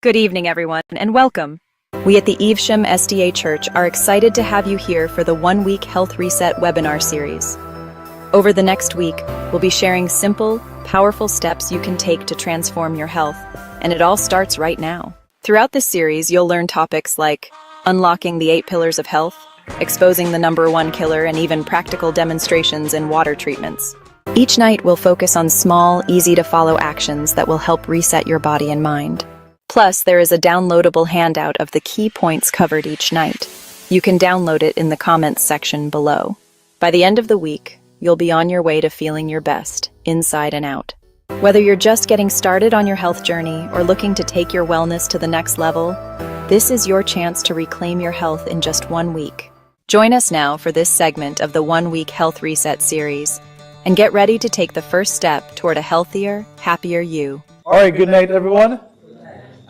Good evening, everyone, and welcome. We at the Evesham SDA Church are excited to have you here for the 1-week Health Reset webinar series. Over the next week, we'll be sharing simple, powerful steps you can take to transform your health, and it all starts right now. Throughout this series, you'll learn topics like unlocking the 8 pillars of health, exposing the #1 killer, and even practical demonstrations in water treatments. Each night, we'll focus on small, easy-to-follow actions that will help reset your body and mind. Plus, there is a downloadable handout of the key points covered each night. You can download it in the comments section below. By the end of the week, you'll be on your way to feeling your best, inside and out. Whether you're just getting started on your health journey or looking to take your wellness to the next level, this is your chance to reclaim your health in just 1 week. Join us now for this segment of the 1-week Health Reset series, and get ready to take the first step toward a healthier, happier you. All right, good night, everyone.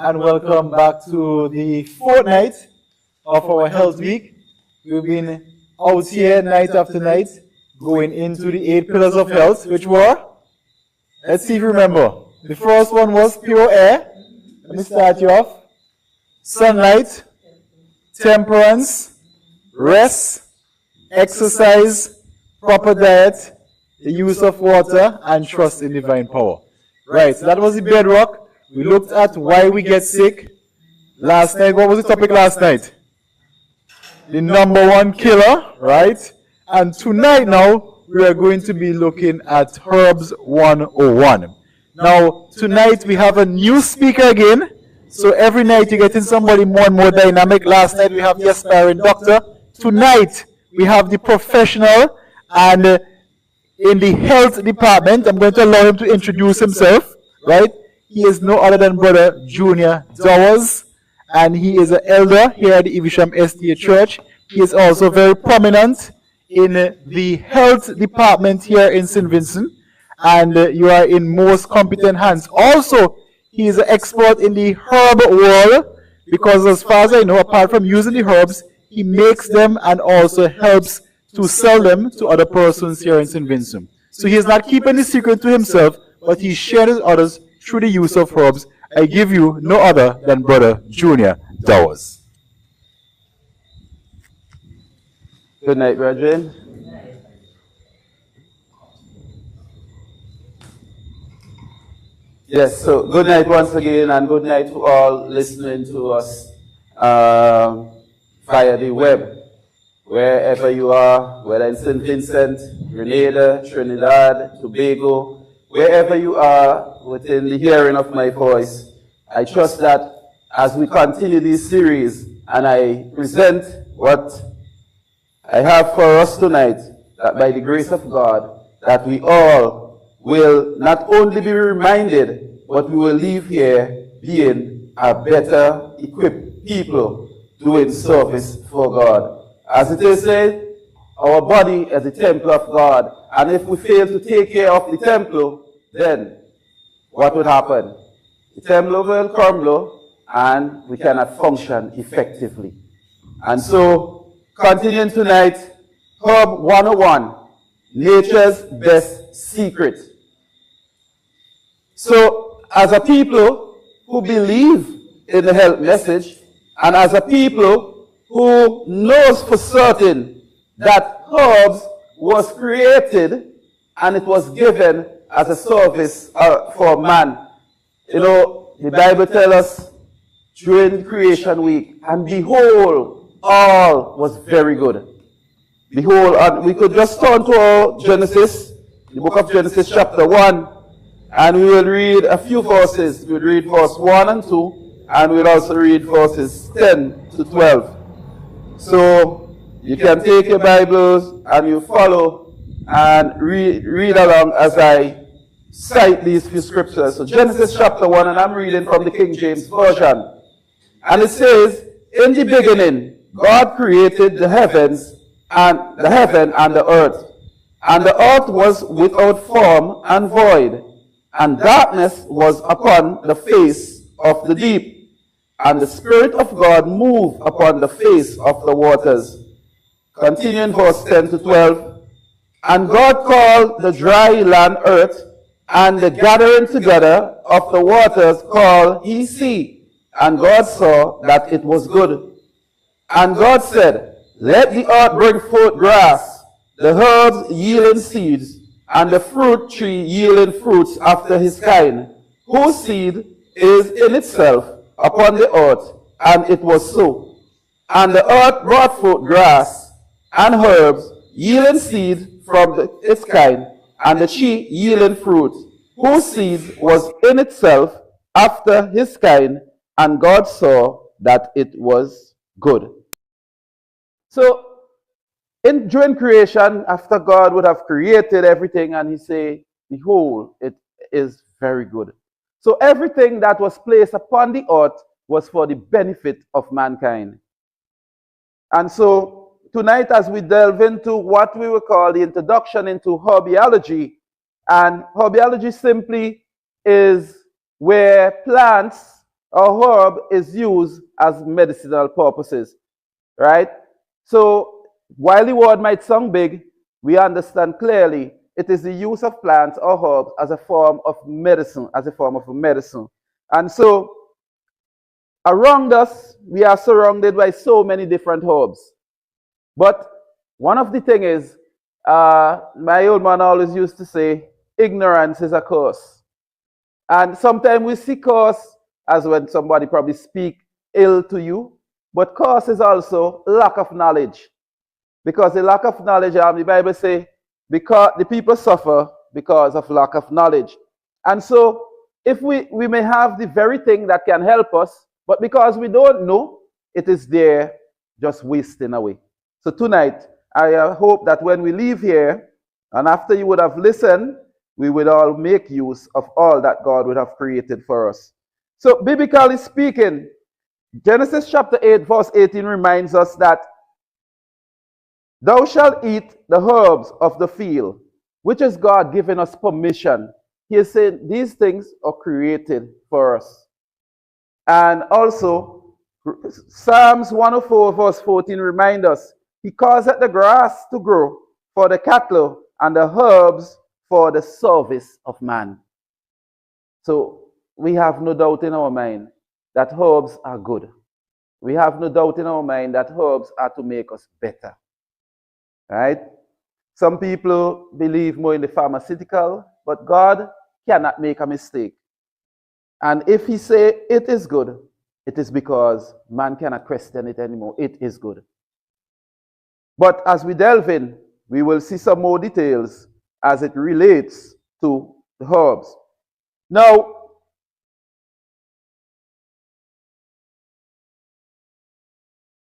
And welcome back to the fortnight of our Health Week. We've been out here night after night, going into the 8 pillars of health, which were, let's see if you remember. The first one was pure air. Let me start you off. Sunlight, temperance, rest, exercise, proper diet, the use of water, and trust in divine power. Right, so that was the bedrock. We looked at why we get sick. Last night, what was the topic last night? The #1 killer, right? And tonight now, we are going to be looking at Herbs 101. Now, tonight we have a new speaker again. So every night you're getting somebody more and more dynamic. Last night we have the aspiring doctor. Tonight we have the professional, and in the health department, I'm going to allow him to introduce himself, right? He is no other than Brother Junior Dowers, and he is an elder here at the Evesham SDA Church. He is also very prominent in the health department here in St. Vincent, and you are in most competent hands. Also, he is an expert in the herb world, because as far as I know, apart from using the herbs, he makes them and also helps to sell them to other persons here in St. Vincent. So he is not keeping the secret to himself, but he shares with others through the use of herbs. I give you no other than Brother Junior Dowers. Good night, brethren. Yes, so good night once again, and good night to all listening to us via the web. Wherever you are, whether in St. Vincent, Grenada, Trinidad, Tobago, wherever you are within the hearing of my voice, I trust that as we continue this series and I present what I have for us tonight, that by the grace of God, that we all will not only be reminded, but we will leave here being a better equipped people doing service for God. As it is said, our body is the temple of God, and if we fail to take care of the temple, then what would happen? The temple will crumble, and we cannot function effectively. And so, continuing tonight, Herb 101, Nature's Best Secret. So, as a people who believe in the health message, and as a people who knows for certain that herbs was created and it was given as a service for man. You know, the Bible tells us during creation week, and behold, all was very good. Behold, and we could just turn to our Genesis, the book of Genesis chapter 1, and we will read a few verses. We'll read verse 1 and 2, and we'll also read verses 10 to 12. So, you can take your Bibles and you follow and read along as I cite these few scriptures. So Genesis chapter 1, and I'm reading from the King James Version. And it says, in the beginning, God created the heaven and the earth. And the earth was without form and void, and darkness was upon the face of the deep. And the Spirit of God moved upon the face of the waters. Continuing verse 10 to 12. And God called the dry land earth, and the gathering together of the waters called he sea. And God saw that it was good. And God said, let the earth bring forth grass, the herbs yielding seeds, and the fruit tree yielding fruits after his kind, whose seed is in itself upon the earth. And it was so. And the earth brought forth grass and herbs, yielding seed from its kind, and the tree yielding fruit, whose seed was in itself after his kind, and God saw that it was good. So, during creation, after God would have created everything, and he say, behold, it is very good. So everything that was placed upon the earth was for the benefit of mankind. And so tonight, as we delve into what we will call the introduction into herbiology, and herbiology simply is where plants or herb is used as medicinal purposes, right? So while the word might sound big, we understand clearly it is the use of plants or herbs as a form of medicine, And so around us, we are surrounded by so many different herbs. But one of the things is, my old man always used to say, ignorance is a curse. And sometimes we see curse as when somebody probably speak ill to you, but curse is also lack of knowledge. Because the lack of knowledge, the Bible says, because the people suffer because of lack of knowledge. And so, if we may have the very thing that can help us, but because we don't know, it is there just wasting away. So tonight, I hope that when we leave here, and after you would have listened, we would all make use of all that God would have created for us. So, biblically speaking, Genesis chapter 8, verse 18 reminds us that thou shalt eat the herbs of the field, which is God giving us permission. He is saying these things are created for us. And also, Psalms 104, verse 14 reminds us, he causeth the grass to grow for the cattle and the herbs for the service of man. So, we have no doubt in our mind that herbs are good. We have no doubt in our mind that herbs are to make us better. Right? Some people believe more in the pharmaceutical, but God cannot make a mistake. And if he say it is good, it is because man cannot question it anymore. It is good. But as we delve in, we will see some more details as it relates to the herbs. Now,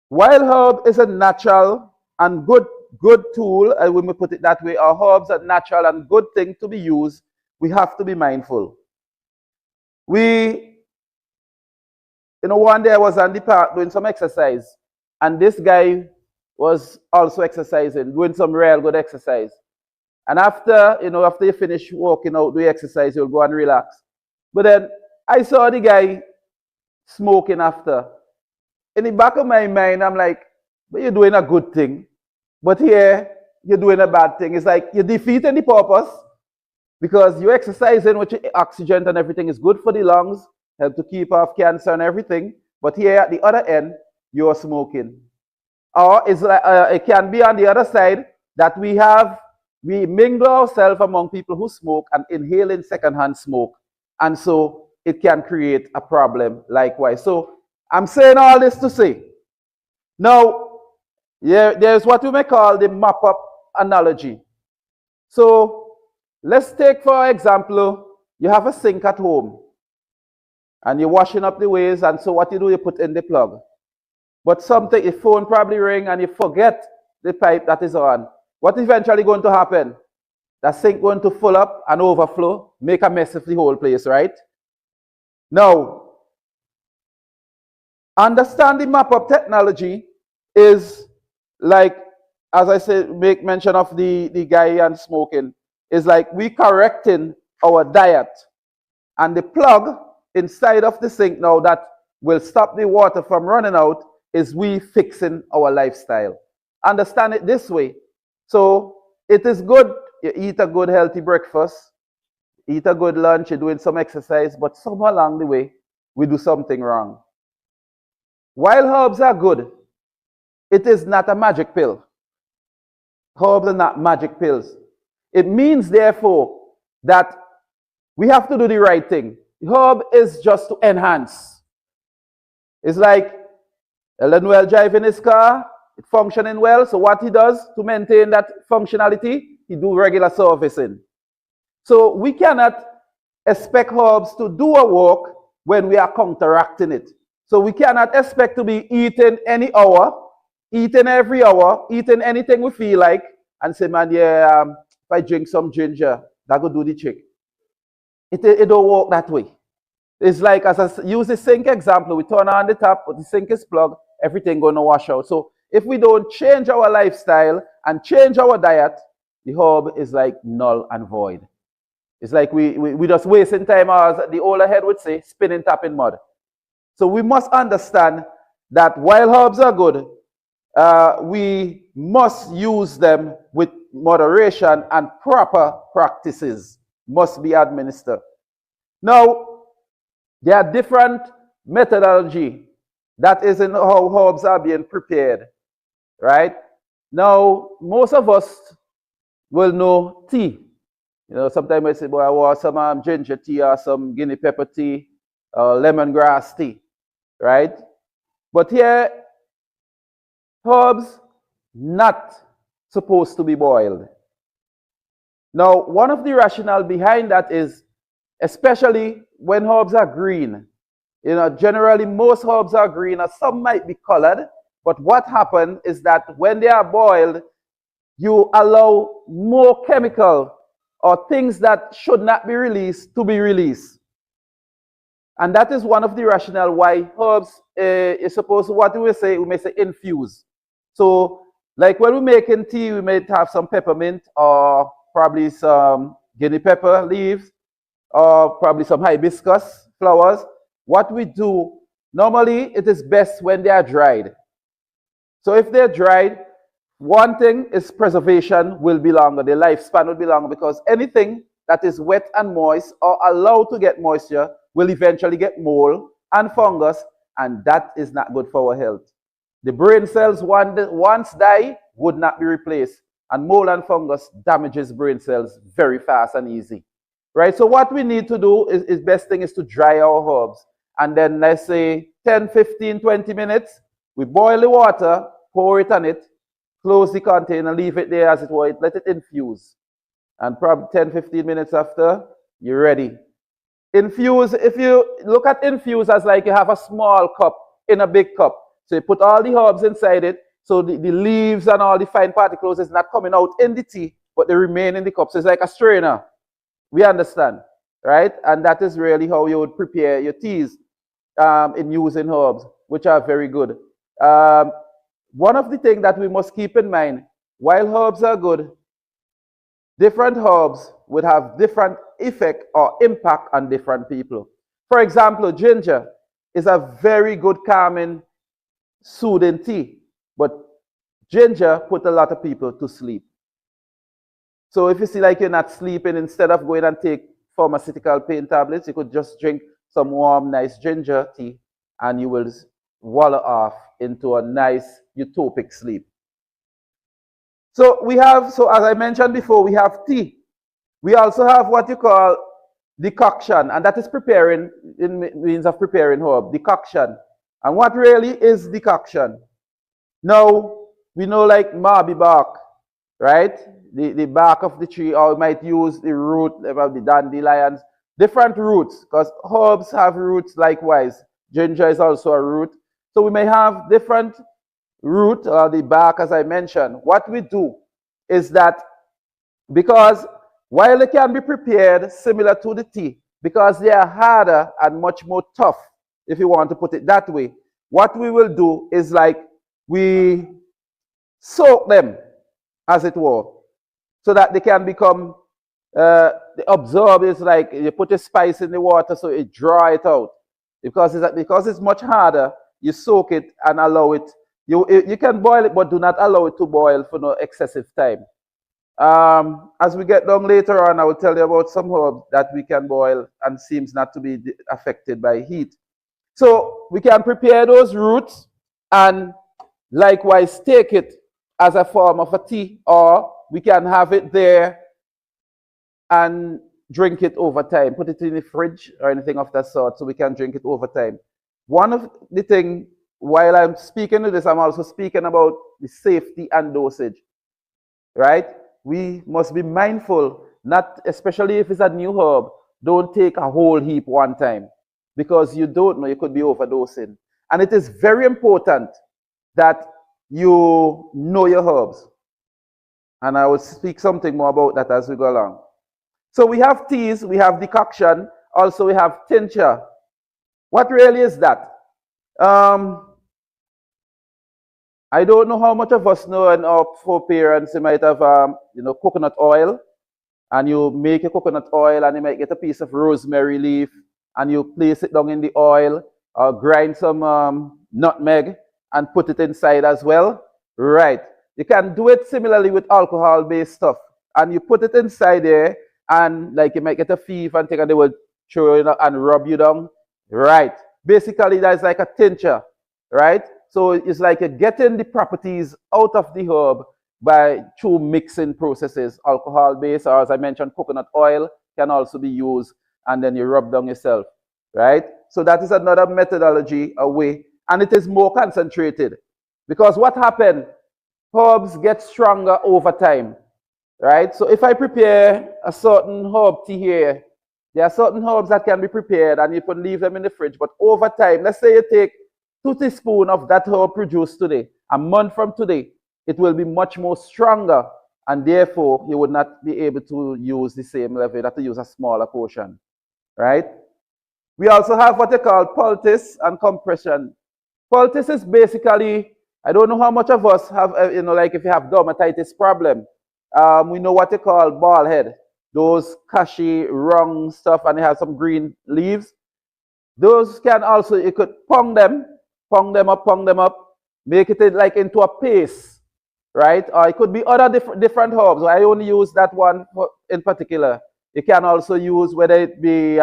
while herb is a natural and good tool, and when we put it that way, our herbs are natural and good thing to be used, we have to be mindful. One day I was on the park doing some exercise, and this guy was also exercising, doing some real good exercise. And after you finish working out, do exercise, you'll go and relax. But then I saw the guy smoking after. In the back of my mind, I'm like, but you're doing a good thing. But here, you're doing a bad thing. It's like you're defeating the purpose because you're exercising, which oxygen and everything is good for the lungs, help to keep off cancer and everything. But here at the other end, you're smoking. Or it's like, it can be on the other side that we mingle ourselves among people who smoke and inhaling secondhand smoke. And so it can create a problem likewise. So I'm saying all this to say, now, there's what we may call the mop-up analogy. So let's take, for example, you have a sink at home and you're washing up the ways, and so what you do, you put in the plug. But your phone probably ring and you forget the pipe that is on. What is eventually going to happen? The sink going to fill up and overflow, make a mess of the whole place, right? Now, understanding mop-up technology is like, as I said, make mention of the guy and smoking, is like we correcting our diet. And the plug inside of the sink now that will stop the water from running out is we fixing our lifestyle. Understand it this way. So it is good, you eat a good healthy breakfast, eat a good lunch, you're doing some exercise, but somewhere along the way, we do something wrong. while herbs are good, it is not a magic pill. Herbs are not magic pills. It means, therefore, that we have to do the right thing. Herb is just to enhance. It's like Ellen driving his car, it's functioning well. So what he does to maintain that functionality, he do regular servicing. So we cannot expect herbs to do a work when we are counteracting it. So we cannot expect to be eating any hour, eating every hour, eating anything we feel like, and say, man, yeah, if I drink some ginger, that will do the trick. It don't work that way. It's like, as I use the sink example, we turn on the tap, but the sink is plugged, everything going to wash out. So if we don't change our lifestyle and change our diet, the herb is like null and void. It's like we just wasting time, as the older head would say, spinning tap in mud. So we must understand that while herbs are good, we must use them with moderation, and proper practices must be administered. Now, there are different methodology that is in how herbs are being prepared, right? Now, most of us will know tea. You know, sometimes I say, boy, I want some ginger tea or some guinea pepper tea, lemongrass tea, right? But here, herbs not supposed to be boiled. Now, one of the rationale behind that is, especially when herbs are green. You know, generally most herbs are green, or some might be colored, but what happens is that when they are boiled, you allow more chemical or things that should not be released to be released. And that is one of the rationale why herbs is supposed to, what we may say infuse. So, like when we're making tea, we may have some peppermint or probably some guinea pepper leaves or probably some hibiscus flowers. What we do, normally it is best when they are dried. So if they're dried, one thing is preservation will be longer, the lifespan will be longer, because anything that is wet and moist or allowed to get moisture will eventually get mold and fungus, and that is not good for our health. The brain cells once die would not be replaced, and mold and fungus damages brain cells very fast and easy. Right? So what we need to do is best thing is to dry our herbs. And then let's say 10, 15, 20 minutes, we boil the water, pour it on it, close the container, leave it there as it was, let it infuse. And probably 10, 15 minutes after, you're ready. Infuse, if you look at infuse as like you have a small cup in a big cup. So you put all the herbs inside it, so the leaves and all the fine particles is not coming out in the tea, but they remain in the cup. So it's like a strainer. We understand, right? And that is really how you would prepare your teas in using herbs, which are very good. One of the things that we must keep in mind, while herbs are good, different herbs would have different effect or impact on different people. For example, ginger is a very good calming, soothing tea, but ginger put a lot of people to sleep. So if you see like you're not sleeping, instead of going and take pharmaceutical pain tablets, you could just drink some warm, nice ginger tea, and you will wallow off into a nice utopic sleep. So we have, so as I mentioned before, we have tea. We also have what you call decoction, and that is preparing, in means of preparing herb, decoction. And what really is decoction? Now, we know like marby bark, right? The bark of the tree, or we might use the root of the dandelions, different roots, because herbs have roots likewise. Ginger is also a root. So we may have different root, or the bark as I mentioned. What we do is that, because while they can be prepared similar to the tea, because they are harder and much more tough, if you want to put it that way, what we will do is like we soak them, as it were, so that they can become, they absorb. It's like you put a spice in the water so it dry it out. Because it's much harder, you soak it and allow it. You can boil it, but do not allow it to boil for no excessive time. As we get down later on, I will tell you about some herbs that we can boil and seems not to be affected by heat. So we can prepare those roots and likewise take it as a form of a tea, or we can have it there and drink it over time. Put it in the fridge or anything of that sort so we can drink it over time. One of the things, while I'm speaking to this, I'm also speaking about the safety and dosage, right? We must be mindful, not especially if it's a new herb, don't take a whole heap one time because you don't know, you could be overdosing. And it is very important that you know your herbs. And I will speak something more about that as we go along. So we have teas, we have decoction, also we have tincture. What really is that? I don't know how much of us know, and our foreparents, they might have, coconut oil, and you make a coconut oil, and you might get a piece of rosemary leaf, and you place it down in the oil, or grind some nutmeg, and put it inside as well. Right. You can do it similarly with alcohol-based stuff, and you put it inside there, and like you might get a fever and they will throw it and rub you down. Right. Basically, that's like a tincture, right? So it's like you're getting the properties out of the herb by through mixing processes. Alcohol-based, or as I mentioned, coconut oil can also be used, and then you rub down yourself, right? So that is another methodology, a way, and it is more concentrated. Because what happened, herbs get stronger over time, right? So if I prepare a certain herb tea here, there are certain herbs that can be prepared and you can leave them in the fridge, but over time, let's say you take 2 teaspoons of that herb produced today, a month from today, it will be much more stronger, and therefore you would not be able to use the same level. You have to use a smaller portion, right? We also have what they call poultice and compression. Poultice is basically, I don't know how much of us have, like if you have dermatitis problem, we know what they call ball head, those cashy, wrong stuff, and they have some green leaves. Those can also, you could pong them up, make it like into a paste, right? Or it could be other different herbs. I only use that one in particular. You can also use whether it be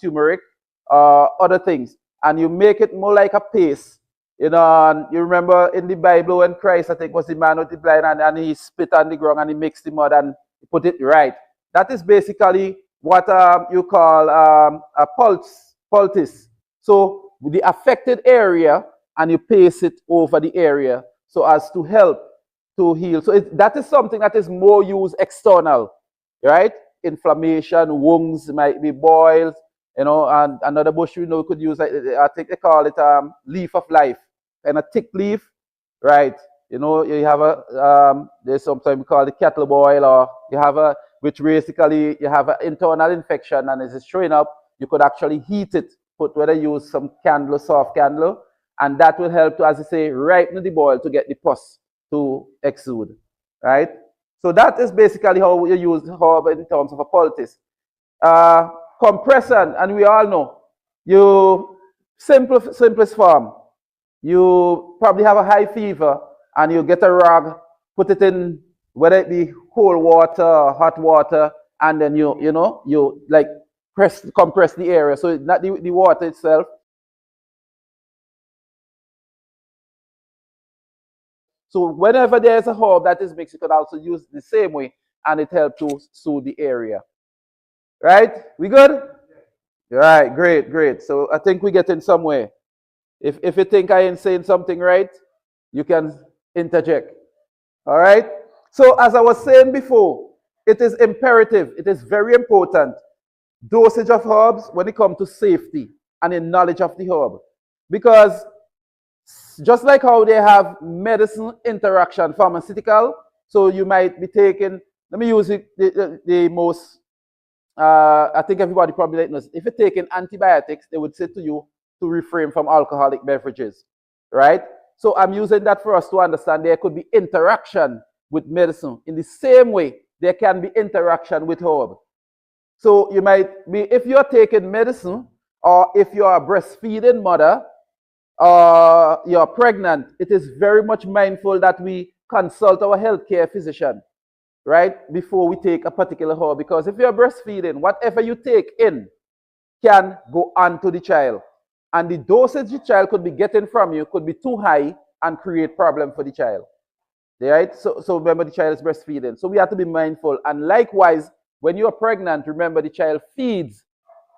turmeric or other things, and you make it more like a paste. You know, and you remember in the Bible when Christ, I think, was the man with the blind and he spit on the ground and he mixed the mud and put it right. That is basically what you call a poultice. So with the affected area, and you paste it over the area so as to help to heal. So that is something that is more used external, right? Inflammation, wounds, might be boils, and another bush we know could use, I think they call it leaf of life, kind of thick leaf, right? You have there's sometimes we call it cattle boil, or you have which basically you have an internal infection and it's showing up, you could actually heat it, whether you use some candle, soft candle, and that will help to, as I say, ripen the boil to get the pus to exude, right? So that is basically how you use herb in terms of a poultice. Compression, and we all know, simplest form, you probably have a high fever and you get a rag, put it in, whether it be cold water or hot water, and then you like compress the area. So not the water itself. So whenever there's a herb that is mixed, you could also use the same way, and it helps to soothe the area. Right? We good? All right, great. So I think we're getting somewhere. If you think I ain't saying something right, you can interject. All right? So as I was saying before, it is imperative, it is very important, dosage of herbs when it comes to safety and in knowledge of the herb. Because just like how they have medicine interaction, pharmaceutical, so you might be taking, let me use the most, I think everybody probably knows, if you're taking antibiotics, they would say to you to refrain from alcoholic beverages, right? So I'm using that for us to understand there could be interaction with medicine. In the same way, there can be interaction with herb. So you might be, if you're taking medicine, or if you're a breastfeeding mother, or you're pregnant, it is very much mindful that we consult our healthcare physician, right, before we take a particular herb. Because if you're breastfeeding, whatever you take in can go on to the child. And the dosage the child could be getting from you could be too high and create problem for the child. Right? So remember, the child is breastfeeding. So we have to be mindful. And likewise, when you are pregnant, remember the child feeds,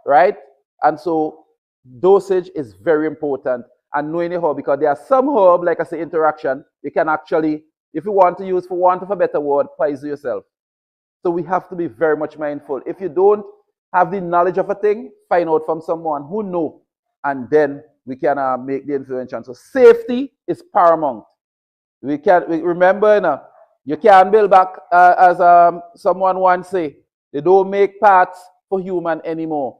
right? And so dosage is very important. And knowing the herb, because there are some herb, like I say, interaction, you can actually, if you want to use, for want of a better word, poison yourself. So we have to be very much mindful. If you don't have the knowledge of a thing, find out from someone who know, and then we can make the intervention. So safety is paramount. We remember, you can't build back, as someone once say, they don't make parts for human anymore,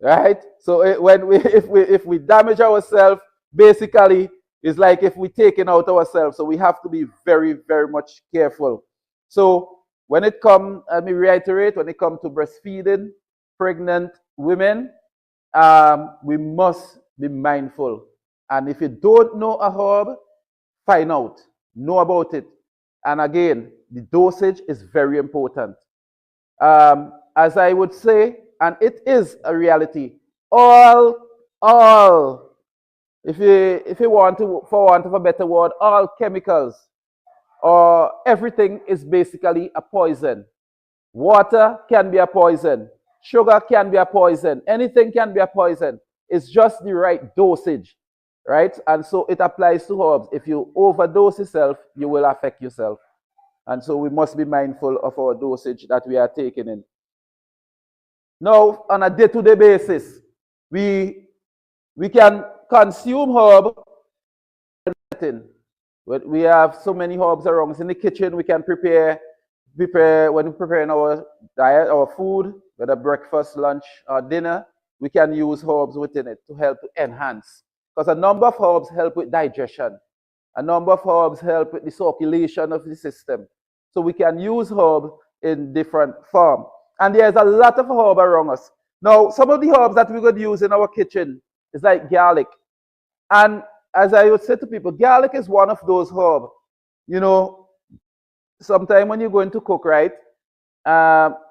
right? So if we damage ourselves, basically, it's like if we taking out ourselves. So we have to be very, very much careful. So when it comes, let me reiterate, when it comes to breastfeeding, pregnant women, we must be mindful. And if you don't know a herb, find out, know about it. And again, the dosage is very important. As I would say, and it is a reality, if you want to, for want of a better word, all chemicals or everything is basically a poison. Water can be a poison. Sugar can be a poison. Anything can be a poison. It's just the right dosage, right? And so it applies to herbs. If you overdose yourself, you will affect yourself. And so we must be mindful of our dosage that we are taking in. Now, on a day-to-day basis, we can consume herb. We have so many herbs around us in the kitchen. We can prepare when we're preparing our diet, our food, whether breakfast, lunch, or dinner. We can use herbs within it to help to enhance. Because a number of herbs help with digestion. A number of herbs help with the circulation of the system. So we can use herb in different form. And there's a lot of herb around us. Now, some of the herbs that we could use in our kitchen is like garlic. And as I would say to people, garlic is one of those herbs. You know, sometimes when you're going to cook, right?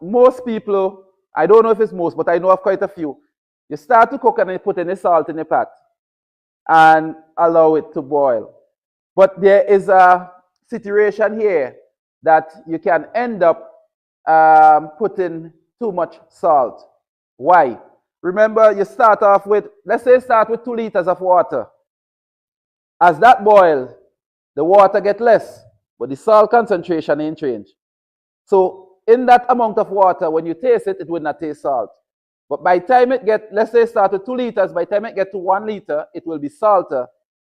Most people, I don't know if it's most, but I know of quite a few. You start to cook and you put in the salt in the pot and allow it to boil. But there is a situation here that you can end up putting too much salt. Why? Remember, you start off with, let's say start with 2 liters of water. As that boils, the water gets less, but the salt concentration ain't changed. So in that amount of water, when you taste it, it will not taste salt. But by the time it gets, let's say start with 2 liters, by the time it gets to 1 liter, it will be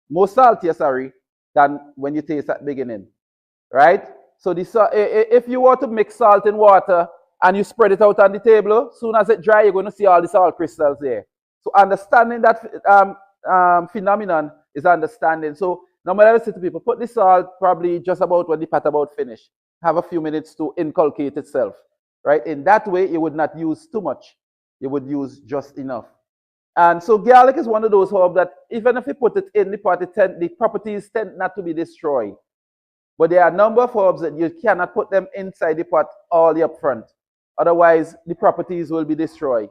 more saltier, than when you taste at the beginning, right? So if you were to mix salt in water and you spread it out on the table, soon as it dry, you're going to see all the salt crystals there. So understanding that phenomenon is understanding. So normally I would say to people, put the salt probably just about when the pot about finished. Have a few minutes to inculcate itself, right? In that way, you would not use too much. You would use just enough. And so garlic is one of those herbs that even if you put it in the pot, the properties tend not to be destroyed. But there are a number of herbs that you cannot put them inside the pot all the up front. Otherwise, the properties will be destroyed.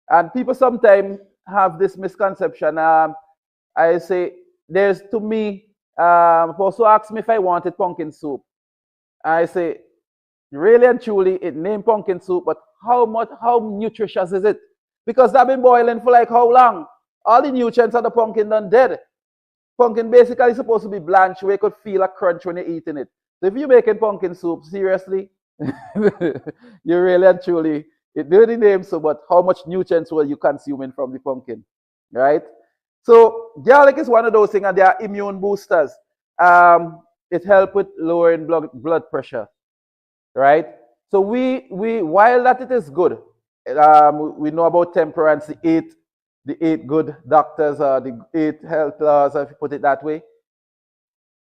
And people sometimes have this misconception. I say, there's to me, also asked me if I wanted pumpkin soup. I say, really and truly, it named pumpkin soup, but how nutritious is it? Because that been boiling for like how long? All the nutrients of the pumpkin done dead. Pumpkin basically is supposed to be blanched where you could feel a crunch when you're eating it. So if you're making pumpkin soup, seriously, you really and truly, it really names so, but how much nutrients were you consuming from the pumpkin, right? So garlic is one of those things, and they are immune boosters. It helps with lowering blood pressure, right? So while that it is good, we know about temperance, the 8 good doctors, the 8 health laws, if you put it that way.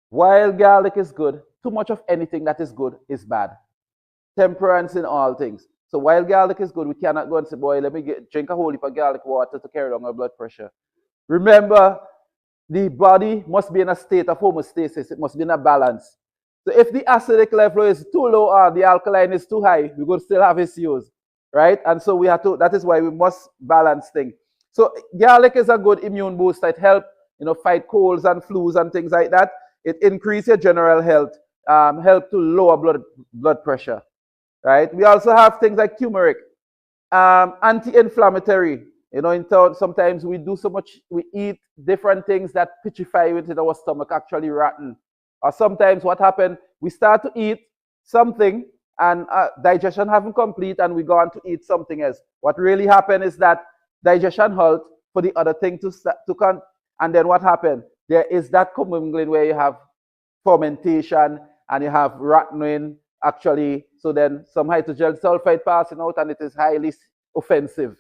While garlic is good, too much of anything that is good is bad. Temperance in all things. So while garlic is good, we cannot go and say, boy, let me drink a whole heap of garlic water to carry down our blood pressure. Remember, the body must be in a state of homeostasis. It must be in a balance. So if the acidic level is too low or the alkaline is too high, we could still have issues, right? And so we have to, that is why we must balance things. So garlic is a good immune booster. It helps, fight colds and flus and things like that. It increases your general health, help to lower blood pressure, right? We also have things like turmeric, anti-inflammatory. Sometimes we do so much, we eat different things that petrify within our stomach, actually rotten. Or sometimes what happens, we start to eat something and digestion haven't complete and we go on to eat something else. What really happened is that digestion halt for the other thing to come. And then what happened? There is that commingling where you have fermentation and you have rotting actually. So then some hydrogen sulfide passing out and it is highly offensive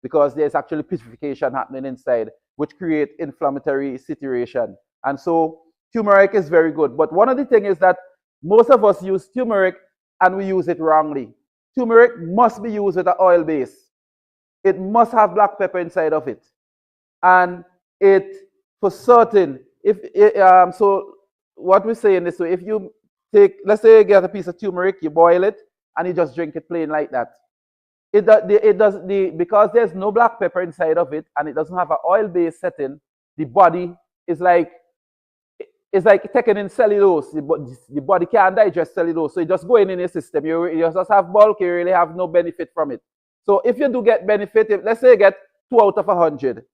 because there's actually putrefaction happening inside, which create inflammatory situation. And so turmeric is very good. But one of the things is that most of us use turmeric and we use it wrongly. Turmeric must be used with an oil base. It must have black pepper inside of it. And it, for certain, so what we're saying is, so if you take, let's say you get a piece of turmeric, you boil it, and you just drink it plain like that. Because there's no black pepper inside of it, and it doesn't have an oil-based setting, the body is like, it's like taking in cellulose. The body can't digest cellulose, so it just going in your system. You just have bulk, you really have no benefit from it. So if you do get benefit, let's say you get 2 out of 100,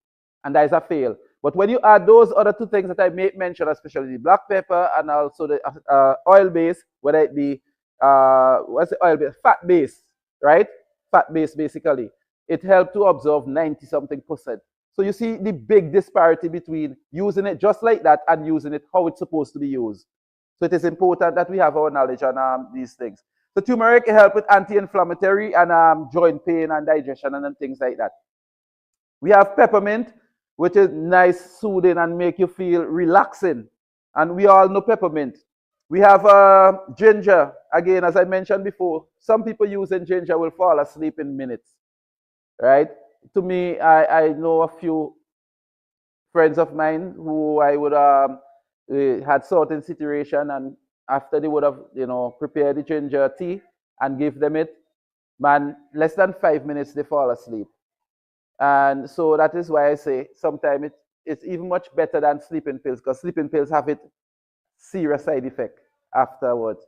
and that is a fail. But when you add those other 2 things that I mentioned, especially the black pepper and also the oil base, whether it be what's the oil base? Fat base, right? Fat base basically. It helped to absorb 90-something%. So you see the big disparity between using it just like that and using it how it's supposed to be used. So it is important that we have our knowledge on these things. So turmeric helps with anti-inflammatory and joint pain and digestion and things like that. We have peppermint, which is nice, soothing, and make you feel relaxing. And we all know peppermint. We have ginger. Again, as I mentioned before, some people using ginger will fall asleep in minutes, right? To me, I know a few friends of mine who I would had certain situation, and after they would have, prepared the ginger tea and give them it, man, less than 5 minutes they fall asleep. And so that is why I say sometimes it's even much better than sleeping pills, because sleeping pills have it serious side effect afterwards.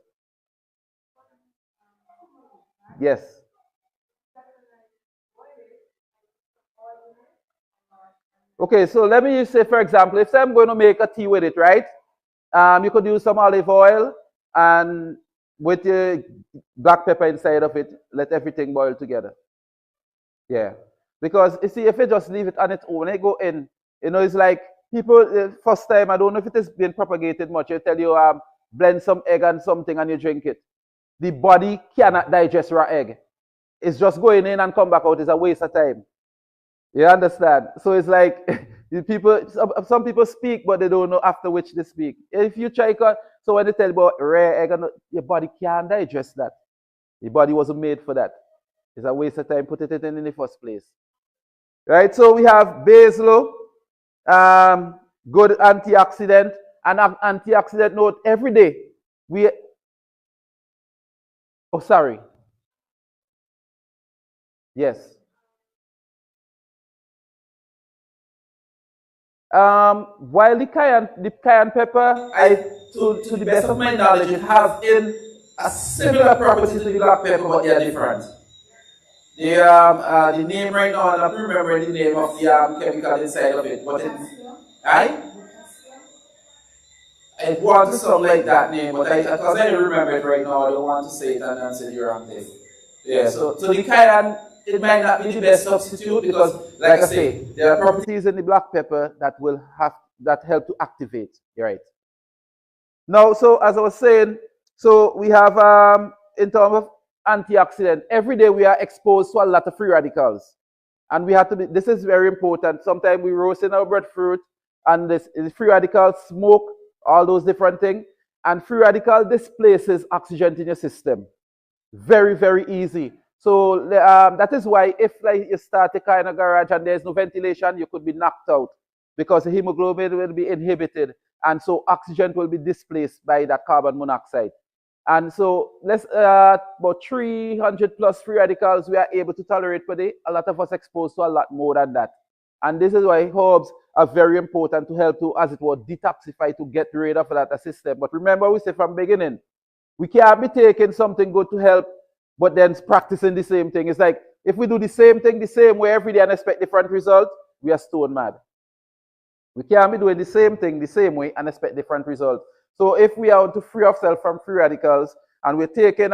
Yes. Okay, so let me say, for example, if I'm going to make a tea with it, right? You could use some olive oil and with the black pepper inside of it, let everything boil together. Yeah. Because you see, if you just leave it on its own, it go in, it's like people, first time, I don't know if it is being propagated much, they tell you, blend some egg and something and you drink it. The body cannot digest raw egg. It's just going in and come back out. It's a waste of time. You understand? So it's like some people speak, but they don't know after which they speak. If you try, so when they tell you about rare egg, your body can't digest that. Your body wasn't made for that. It's a waste of time putting it in the first place. Right? So we have basil, good antioxidant, and antioxidant note every day. Yes. While the cayenne pepper, to the best of my knowledge, it has in a similar property to the black pepper, but they are different. The name right now, I don't remember the name of the chemical inside of it, but it wants to sound like that name, but because I remember it right now, I don't want to say it and say the wrong thing. Yeah, so the cayenne, it might not be the best substitute because, like I say, there are properties in the black pepper that help to activate, right? Now, so as I was saying, so we have in terms of antioxidant, every day we are exposed to a lot of free radicals, and we have to be. This is very important. Sometimes we roast in our breadfruit, and this free radicals, smoke, all those different things, and free radical displaces oxygen in your system. Very, very easy. So that is why if like you start a car in a garage and there's no ventilation, you could be knocked out because the hemoglobin will be inhibited, and so oxygen will be displaced by that carbon monoxide. And so about 300 plus free radicals we are able to tolerate per day. A lot of us exposed to a lot more than that. And this is why herbs are very important to help to, as it were, detoxify, to get rid of that system. But remember, we said from beginning, we can't be taking something good to help, but then practicing the same thing. It's like, if we do the same thing the same way every day and expect different results, we are stone mad. We can't be doing the same thing the same way and expect different results. So if we are to free ourselves from free radicals, and we're taking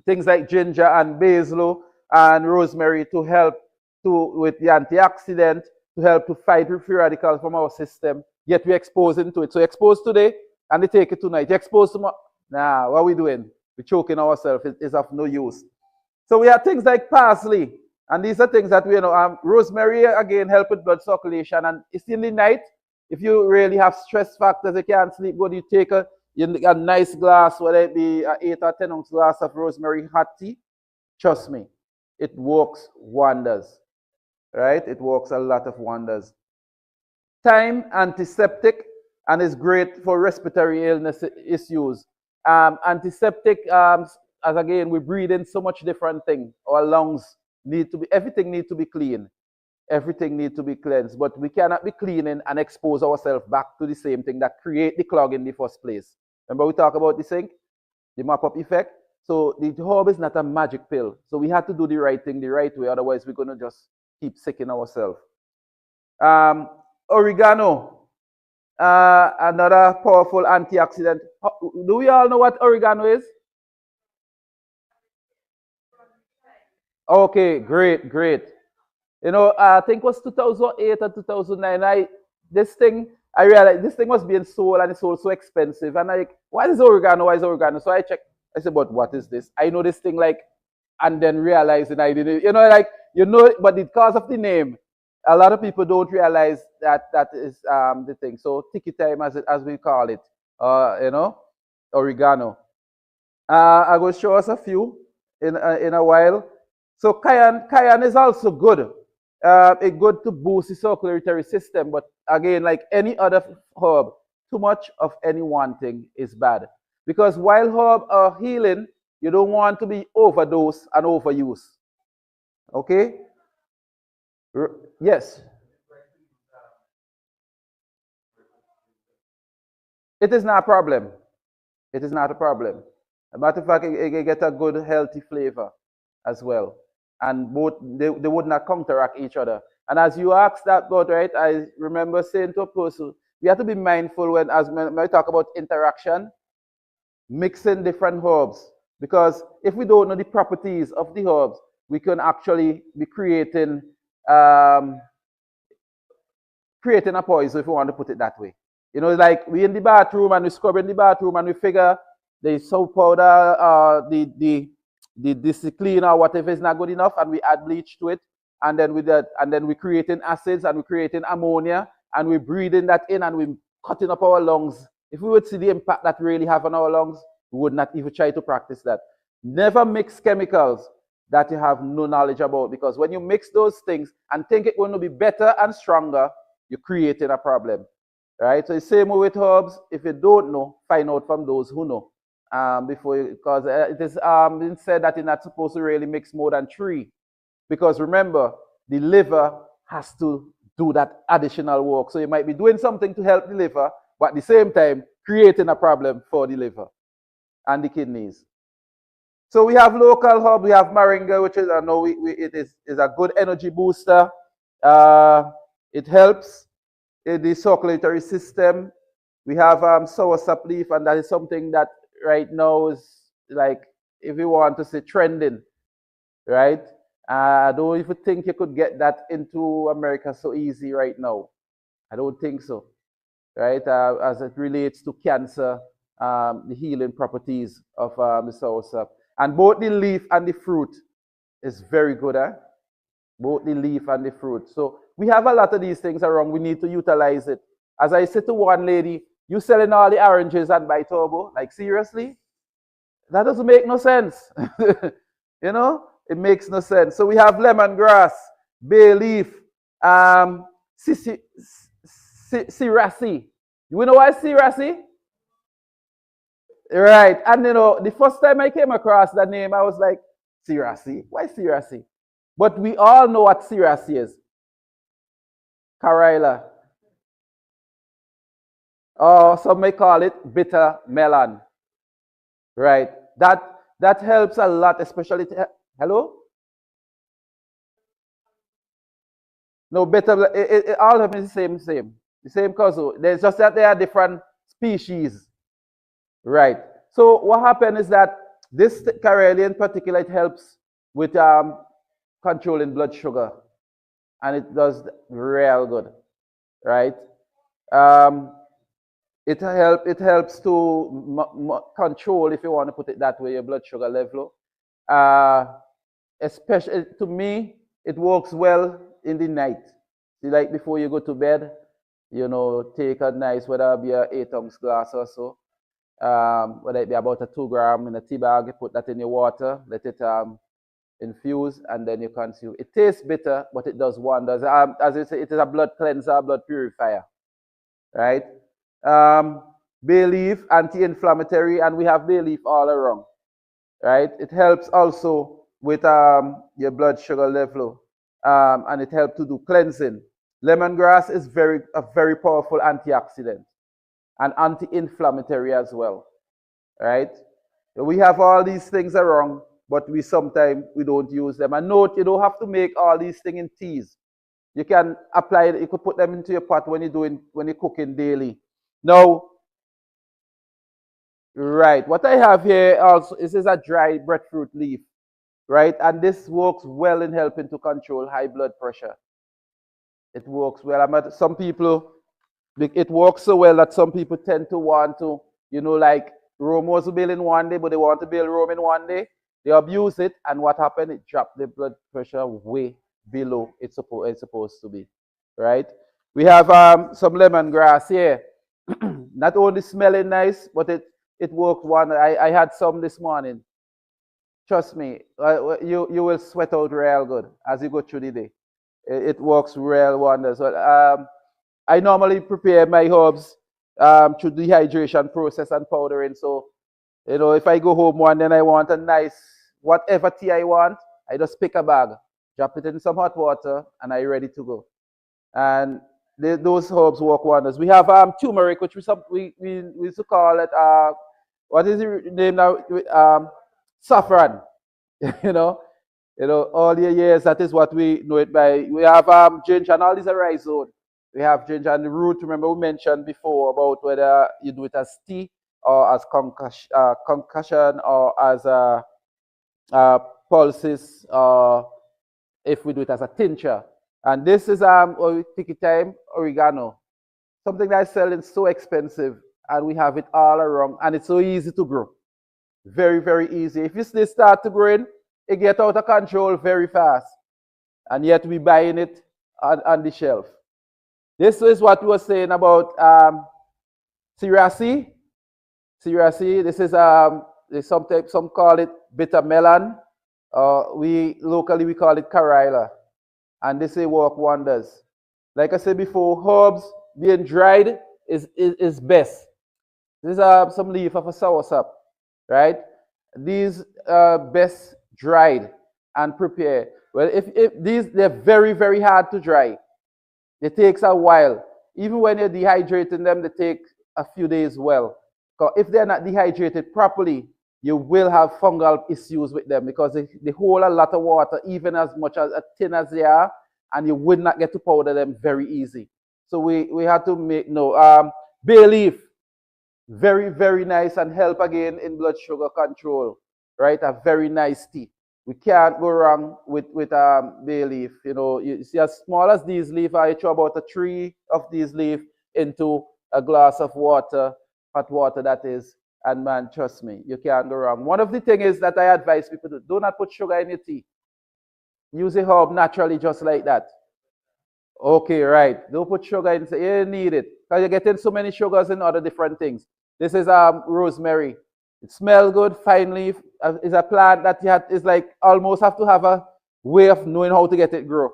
things like ginger and basil and rosemary to help with the antioxidant, to help to fight free radicals from our system, yet we're exposing to it. So expose today and they take it tonight. You expose tomorrow. Nah, what are we doing? We're choking ourselves. It's of no use. So we have things like parsley. And these are things that we know. Rosemary, again, help with blood circulation. And it's in the night. If you really have stress factors, you can't sleep good, you take a nice glass, whether it be an 8 or 10 ounce glass of rosemary hot tea. Trust me, it works wonders. Right? It works a lot of wonders. Thyme, antiseptic, and is great for respiratory illness issues. Antiseptic, as again, we breathe in so much different things. Our lungs need to be, everything needs to be clean. Everything needs to be cleansed. But we cannot be cleaning and expose ourselves back to the same thing that create the clog in the first place. Remember we talk about the sink, the mop-up effect? So the herb is not a magic pill. So we have to do the right thing the right way. Otherwise, we're going to just keep sicking ourselves. Oregano, another powerful antioxidant. Do we all know what oregano is? Okay, great, great. You know, I think it was 2008 or 2009. I realized this thing was being sold and it's sold so expensive. And I'm like, why is oregano? Why is oregano? So I checked. I said, but what is this? I know this thing like, and then realizing I didn't, but because of the name, a lot of people don't realize that is the thing. So tiki time as we call it, oregano. I will show us a few in a while. So cayenne is also good. It's good to boost the circulatory system, but again, like any other herb, too much of any one thing is bad. Because while herbs are healing, you don't want to be overdosed and overused. Okay? Yes. It is not a problem. It is not a problem. As a matter of fact, it get a good, healthy flavor as well. And both, they would not counteract each other. And as you asked that, but right, I remember saying to a person, we have to be mindful when I talk about interaction, mixing different herbs. Because if we don't know the properties of the herbs, we can actually be creating a poison, if we want to put it that way. You know, like we in the bathroom and we scrub in the bathroom and we figure the soap powder, the cleaner or whatever is not good enough, and we add bleach to it, and then we're creating acids and we're creating ammonia, and we're breathing that in and we're cutting up our lungs. If we would see the impact that really have on our lungs, we would not even try to practice that. Never mix chemicals that you have no knowledge about, because when you mix those things and think it's going to be better and stronger, you're creating a problem. Right? So the same way with herbs. If you don't know, find out from those who know. Because it is been said that you're not supposed to really mix more than 3. Because remember, the liver has to do that additional work. So you might be doing something to help the liver, but at the same time, creating a problem for the liver and the kidneys. So we have local herb, we have moringa, which is, I know it is a good energy booster. It helps in the circulatory system. We have soursop leaf, and that is something that right now is like, if you want to say, trending, right? I don't even think you could get that into America so easy right now. I don't think so, right? As it relates to cancer, the healing properties of the soursop. And both the leaf and the fruit is very good, eh? Both the leaf and the fruit. So we have a lot of these things around. We need to utilize it. As I said to one lady, you selling all the oranges and buy turbo? Like, seriously? That doesn't make no sense. You know? It makes no sense. So we have lemongrass, bay leaf, serasi. You know why serasi? Right. And you know, the first time I came across that name, I was like, serasi? Why serasi? But we all know what serasi is. Carilla. Or some may call it bitter melon. Right? That helps a lot, especially. Hello? No, bitter. All of them is the same. The same cousin. There's just that they are different species. Right. So what happened is that this Carilla in particular, it helps with controlling blood sugar. And it does real good. Right? It helps to control, if you want to put it that way, your blood sugar level. Especially to me, it works well in the night. See, like before you go to bed, you know, take a nice, whether it be a 8-ounce glass or so, whether it be about a 2 gram in a tea bag, you put that in your water, let it infuse, and then you consume. It tastes bitter, but it does wonders. As I say, it is a blood cleanser, blood purifier, right? Bay leaf, anti-inflammatory, and we have bay leaf all around, right? It helps also with your blood sugar level, and it helps to do cleansing. Lemongrass is a very powerful antioxidant and anti-inflammatory as well, right? We have all these things around, but sometimes we don't use them. And note, you don't have to make all these things in teas. You can apply it, you could put them into your pot when you're cooking daily. Now, right, what I have here also is a dry breadfruit leaf, right? And this works well in helping to control high blood pressure. It works well. Some people, it works so well that some people tend to want to, you know, like Rome was built in one day, but they want to build Rome in one day. They abuse it, and what happened? It dropped the blood pressure way below it's supposed to be, right? We have some lemongrass here. Not only smelling nice, but it worked one. I had some this morning. Trust me, you will sweat out real good as you go through the day. It works real wonders. I normally prepare my herbs through dehydration process and powdering. So, you know, if I go home one day and I want a nice, whatever tea I want, I just pick a bag, drop it in some hot water, and I'm ready to go. And those herbs work wonders. We have turmeric, which we used to call it, what is the name now? Saffron. you know, all the years, that is what we know it by. We have ginger, and all these are rhizome. We have ginger and the root. Remember we mentioned before about whether you do it as tea or as concussion or as pulses, or if we do it as a tincture. And this is tiki time oregano, something that is selling so expensive, and we have it all around, and it's so easy to grow. Very, very easy. If you start to growing, it gets out of control very fast, and yet we buying it on the shelf. This is what we were saying about Syrah. This is some call it bitter melon. Locally we call it Carilla, and this work wonders. Like I said before, herbs being dried is best. This is some leaf of a soursop, right? These best dried and prepared. Well, if these, they're very, very hard to dry. It takes a while. Even when you're dehydrating them, they take a few days well. Because if they're not dehydrated properly, you will have fungal issues with them, because they hold a lot of water, even as much as thin as they are, and you would not get to powder them very easy. So we had to make bay leaf, very, very nice, and help again in blood sugar control, right? A very nice tea. We can't go wrong with bay leaf. You know, you see, as small as these leaves, I throw about 3 of these leaves into a glass of water, hot water that is, and man, trust me, you can't go wrong. One of the things is that I advise people to do not put sugar in your tea. Use a herb naturally, just like that. Okay, right. Don't put sugar in. You need it, because you're getting so many sugars in other different things. This is rosemary. It smells good, fine leaf. It's a plant that is like almost have to have a way of knowing how to get it grow.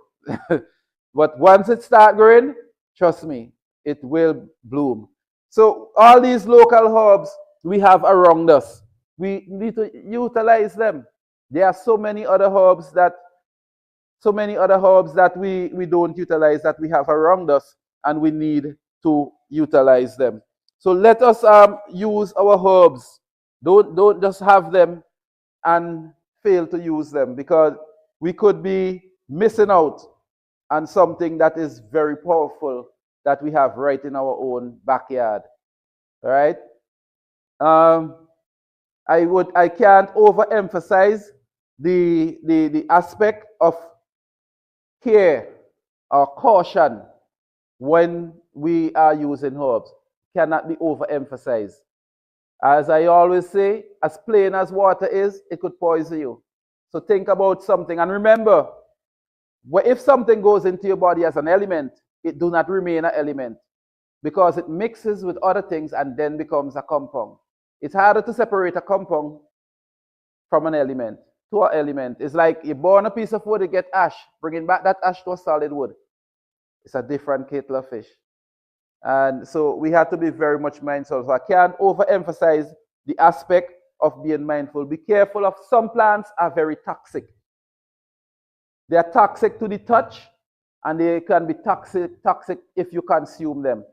But once it starts growing, trust me, it will bloom. So all these local herbs we have around us, we need to utilize them. There are so many other herbs that so many other herbs that we don't utilize that we have around us, and we need to utilize them. So let us use our herbs. Don't just have them and fail to use them, because we could be missing out on something that is very powerful that we have right in our own backyard. All right. I can't overemphasize the aspect of care or caution when we are using herbs. Cannot be overemphasized. As I always say, as plain as water is, it could poison you. So think about something. And remember, if something goes into your body as an element, it do not remain an element, because it mixes with other things and then becomes a compound. It's harder to separate a compound from an element to an element. It's like you burn a piece of wood, you get ash. Bringing back that ash to a solid wood, it's a different kettle of fish. And so we have to be very much mindful. So I can't overemphasize the aspect of being mindful. Be careful of some plants are very toxic. They are toxic to the touch, and they can be toxic if you consume them.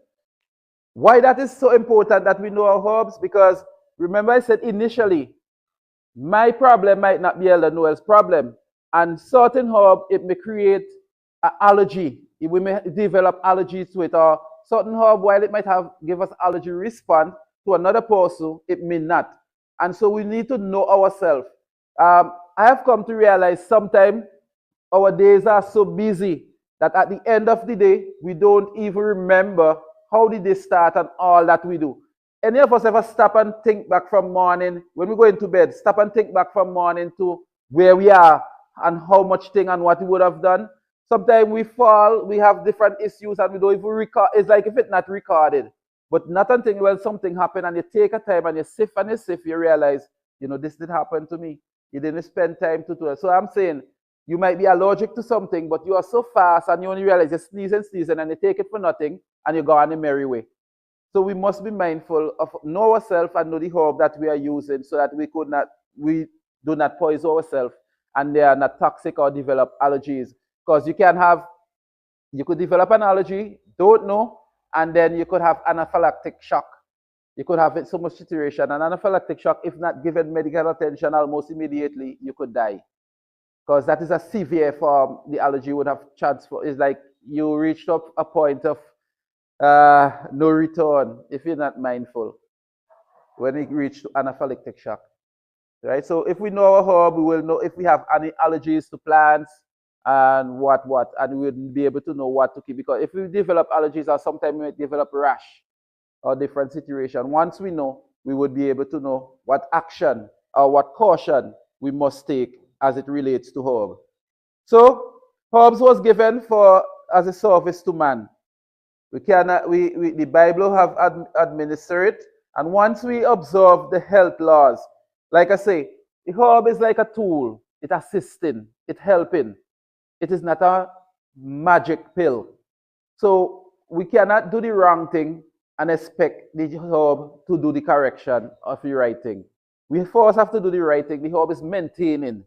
Why that is so important that we know our herbs? Because remember I said initially, my problem might not be Elder Noel's problem. And certain herb, it may create an allergy. We may develop allergies to it, or certain herb, while it might give us allergy response to another person, it may not. And so we need to know ourselves. I have come to realize sometimes our days are so busy that at the end of the day, we don't even remember how did they start and all that we do. Any of us ever stop and think back from morning, when we go into bed, stop and think back from morning to where we are and how much thing and what we would have done? Sometimes we fall, we have different issues, and we don't even record. It's like if it's not recorded. But not until when something happened and you take a time and you sift and you sift, you realize, this did happen to me. You didn't spend time to do it. So I'm saying, you might be allergic to something, but you are so fast and you only realize you sneeze and you take it for nothing and you go on a merry way. So we must be mindful of know ourselves and know the herb that we are using, so that we do not poison ourselves and they are not toxic or develop allergies. Because you could develop an allergy, don't know, and then you could have anaphylactic shock. You could have so much situation. An anaphylactic shock, if not given medical attention almost immediately, you could die. Because that is a severe form. The allergy would have transferred. It's like you reached up a point of no return if you're not mindful when it reached anaphylactic shock. Right? So if we know our herb, we will know if we have any allergies to plants and what, and we will be able to know what to keep. Because if we develop allergies, or sometimes we might develop rash or different situation, once we know, we would be able to know what action or what caution we must take as it relates to herb. So herbs was given as a service to man. The Bible have administered it, and once we observe the health laws, like I say, the herb is like a tool. It assisting, it helping. It is not a magic pill. So we cannot do the wrong thing and expect the herb to do the correction of the right thing. We first have to do the right thing. The herb is maintaining,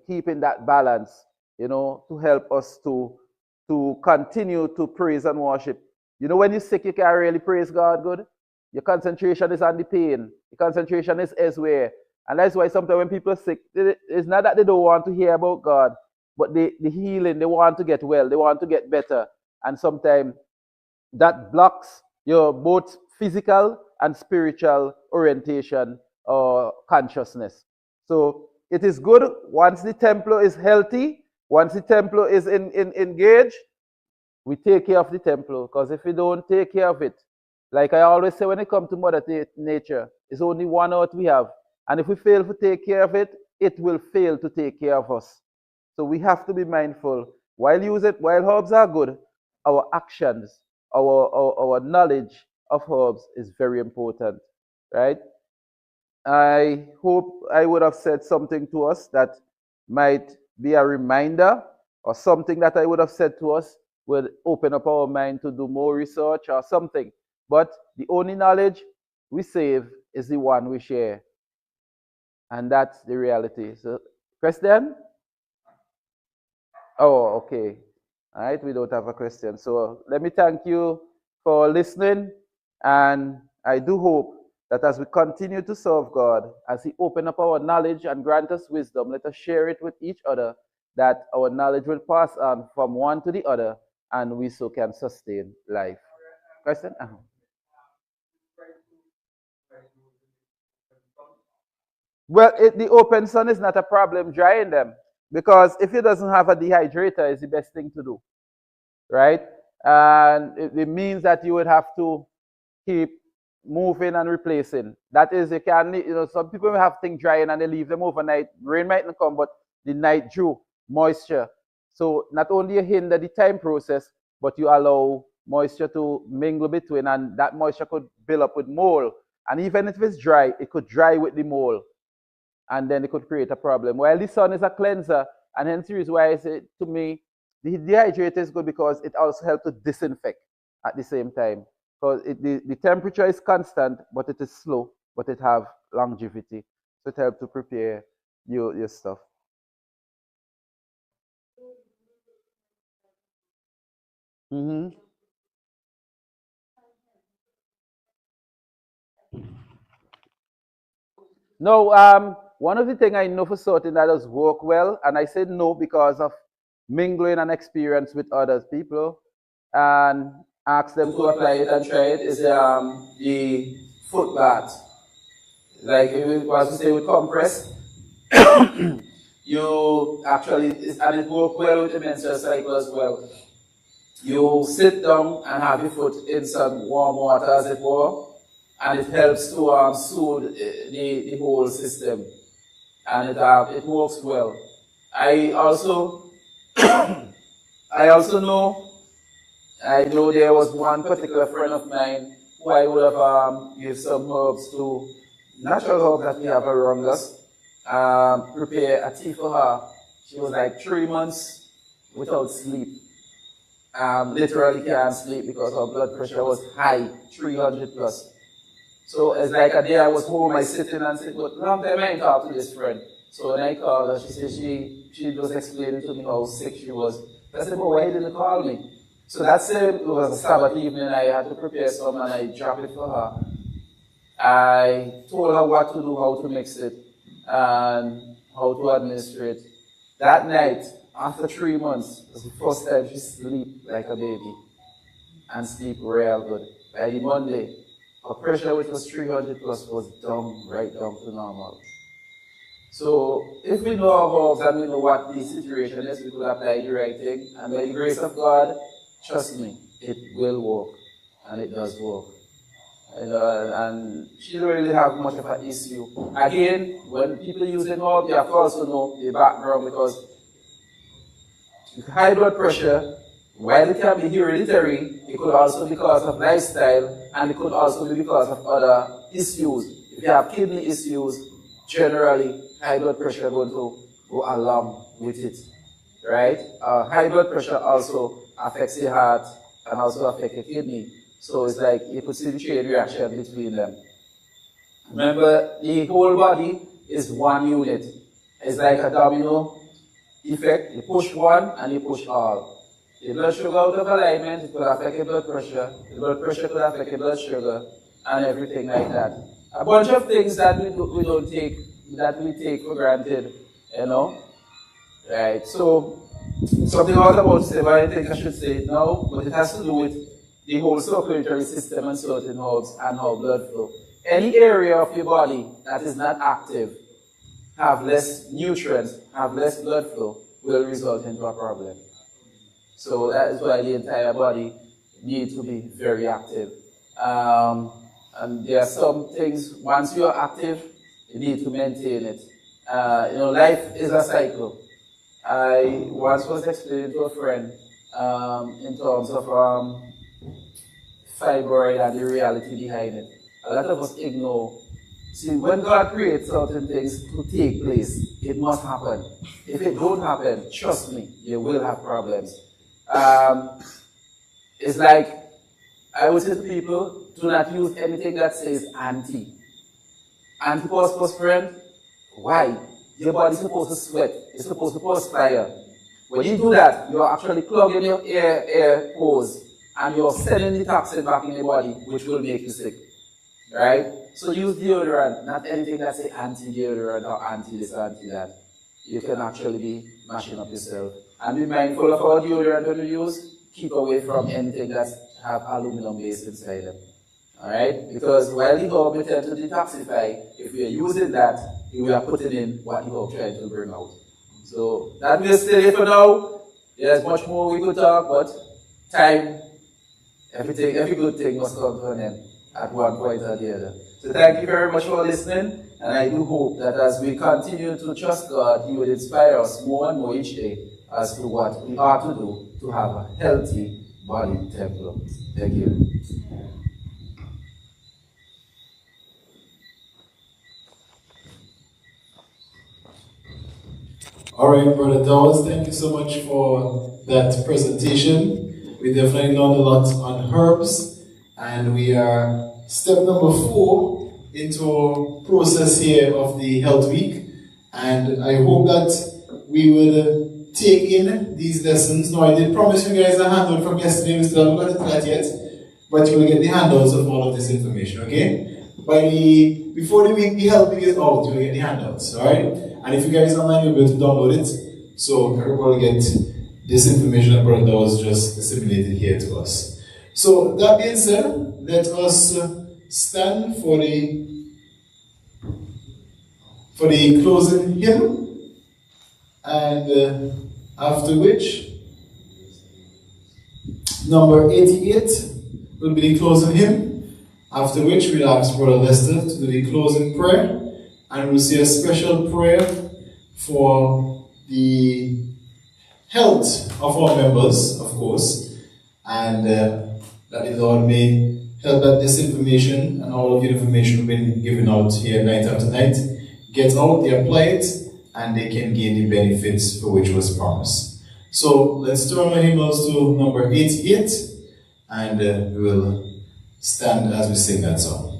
keeping that balance, to help us to continue to praise and worship. When you're sick, you can't really praise God good. Your concentration is on the pain. Your concentration is elsewhere. And that's why sometimes when people are sick, it's not that they don't want to hear about God, but the healing, they want to get well, they want to get better. And sometimes that blocks your both physical and spiritual orientation or consciousness. So it is good once the temple is healthy, once the temple is engaged, we take care of the temple. Because if we don't take care of it, like I always say, when it comes to Mother Nature, it's only one earth we have. And if we fail to take care of it, it will fail to take care of us. So we have to be mindful. While herbs are good, our actions, our knowledge of herbs is very important, right? I hope I would have said something to us that might be a reminder, or something that I would have said to us would open up our mind to do more research or something. But the only knowledge we save is the one we share. And that's the reality. So, Christian? Oh, okay. All right, we don't have a question. So let me thank you for listening. And I do hope that as we continue to serve God, as He open up our knowledge and grant us wisdom, let us share it with each other, that our knowledge will pass on from one to the other, and we so can sustain life. Question? Well, the open sun is not a problem drying them, because if it doesn't have a dehydrator, it's the best thing to do, right? And it means that you would have to keep moving and replacing. That is, you can, some people have things drying and they leave them overnight. Rain might not come, but the night dew, moisture. So not only you hinder the time process, but you allow moisture to mingle between, and that moisture could build up with mold. And even if it's dry, it could dry with the mold, and then it could create a problem. While the sun is a cleanser, and hence the reason why I say, to me, the dehydrator is good, because it also helps to disinfect at the same time. Because the temperature is constant, but it is slow, but it have longevity. So it helps to prepare your stuff. Mm-hmm. No, one of the things I know for certain that does work well, and I said no because of mingling and experience with other people, and ask them to apply it and try it, is the foot bath. Like if it was to say with compress, you actually, and it works well with the menstrual cycle as well. You sit down and have your foot in some warm water, as it were, and it helps to soothe the whole system, and it works well. I also I know there was one particular friend of mine who I would have give some herbs to, natural herbs that we have around us, prepare a tea for her. She was like 3 months without sleep. Literally can't sleep because her blood pressure was high, 300 plus. So it's like a day I was home, I sitting and said, but long time I ain't talked to this friend. So when I called her, she said she was explaining to me how sick she was. I said, but why didn't you call me? So that same, it was a Sabbath evening, I had to prepare some and I dropped it for her. I told her what to do, how to mix it, and how to administer it. That night, after 3 months, it was the first time she slept like a baby and sleep real good. By the Monday, her pressure, which was 300 plus, was down, right down to normal. So if we know our herbs and we know what the situation is, we could apply the right thing. And by the grace of God, trust me, it will work. And it does work. And she don't really have much of an issue. Again, when people use an herb, you have to also know the background, because high blood pressure, while it can be hereditary, it could also be because of lifestyle, and it could also be because of other issues. If you have kidney issues, generally high blood pressure is going to go along with it, right? High blood pressure also affects the heart and also affects the kidney. So it's like you could see the chain reaction between them. Remember, the whole body is one unit. It's like a domino effect. You push one and you push all. The blood sugar out of alignment, it could affect your blood pressure. The blood pressure could affect your blood sugar, and everything like that. A bunch of things that we don't take, that we take for granted, Right, so something else about Steva, I think I should say it now, but it has to do with the whole circulatory system and certain herbs and how blood flow. Any area of your body that is not active, have less nutrients, have less blood flow, will result into a problem. So that is why the entire body needs to be very active. And there are some things, once you are active, you need to maintain it. Life is a cycle. I once was explaining to a friend in terms of fibroid and the reality behind it. A lot of us ignore. See, when God creates certain things to take place, it must happen. If it don't happen, trust me, you will have problems. It's like, I would say to people, do not use anything that says anti. Anti-phosphorus, friend, why? Your body's supposed to sweat. It's supposed to perspire. When you do that, you're actually plugging your air hose and you're sending the toxin back in the body, which will make you sick. Right? So use deodorant, not anything that's anti-deodorant or anti-this or anti-that. You can actually be mashing up yourself. And be mindful of our deodorant when you use. Keep away from anything that have aluminum base inside them. Alright? Because while the herb may tend to detoxify, if we are using that, we are putting in what the herb trying to bring out. So that will stay here for now. There's much more we could talk, but time, every good thing must come to an end at one point or the other. So thank you very much for listening, and I do hope that as we continue to trust God, He will inspire us more and more each day as to what we are to do to have a healthy body temple. Thank you. All right, Brother Dawes, thank you so much for that presentation. We definitely learned a lot on herbs, and we are step number 4 into a process here of the Health Week. And I hope that we will take in these lessons. Now, I did promise you guys a handout from yesterday. We still haven't got to that yet, but you will get the handouts of all of this information, okay? Before the week, the Health Week is out, you will get the handouts, all right? And if you guys are online, you'll be able to download it. So everybody will get this information that Brother was just disseminated here to us. So that being said, let us stand for the closing hymn, and after which number 88 will be the closing hymn. After which we'll ask Brother Lester to do the closing prayer. And we'll say a special prayer for the health of our members, of course, and that the Lord may help that this information and all of the information we've been giving out here night after night get out, they apply it, and they can gain the benefits for which was promised. So let's turn our hymnals to number 88, and we will stand as we sing that song.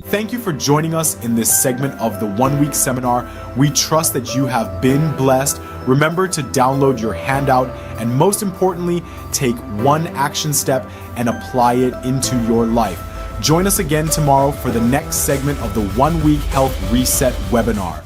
Thank you for joining us in this segment of the 1 week seminar. We trust that you have been blessed. Remember to download your handout and most importantly, take one action step and apply it into your life. Join us again tomorrow for the next segment of the 1 week Health Reset webinar.